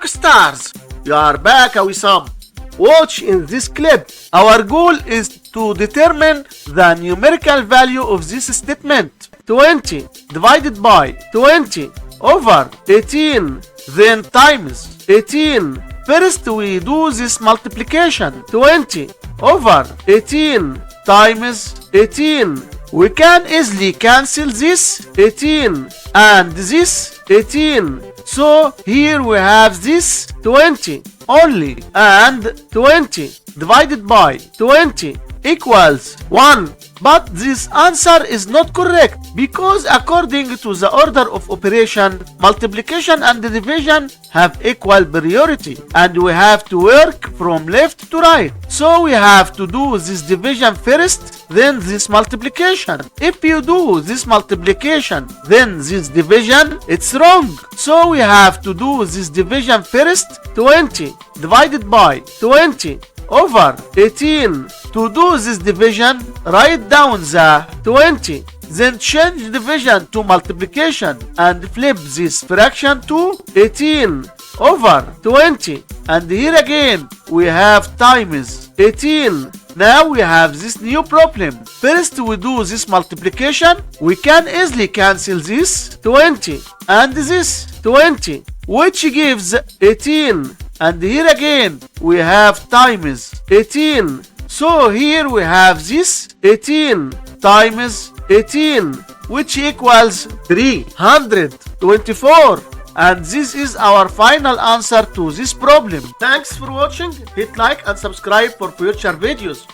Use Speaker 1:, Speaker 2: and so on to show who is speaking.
Speaker 1: rock stars! We are back, Awesome. Watch in this clip. Our goal is to determine the numerical value of this statement. 20 divided by 20 over 18, then times 18. First we do this multiplication. 20 over 18 times 18. We can easily cancel this 18 and this 18. So here we have this 20 only, and 20 divided by 20 equals 1. But this answer is not correct because according to the order of operation, multiplication and division have equal priority and we have to work from left to right. So we have to do this division first, then this multiplication. If you do this multiplication, then this division, it's wrong. So we have to do this division first. 20 divided by 20 over 18. To do this division, write down the 20, then change division to multiplication and flip this fraction to 18 over 20. And here again we have times 18. Now we have this new problem. First we do this multiplication. We can easily cancel this 20 and this 20, which gives 18. And here again we have times 18. So here we have this 18 times 18, which equals 324. And this is our final answer to this problem. Thanks for watching. Hit like and subscribe for future videos.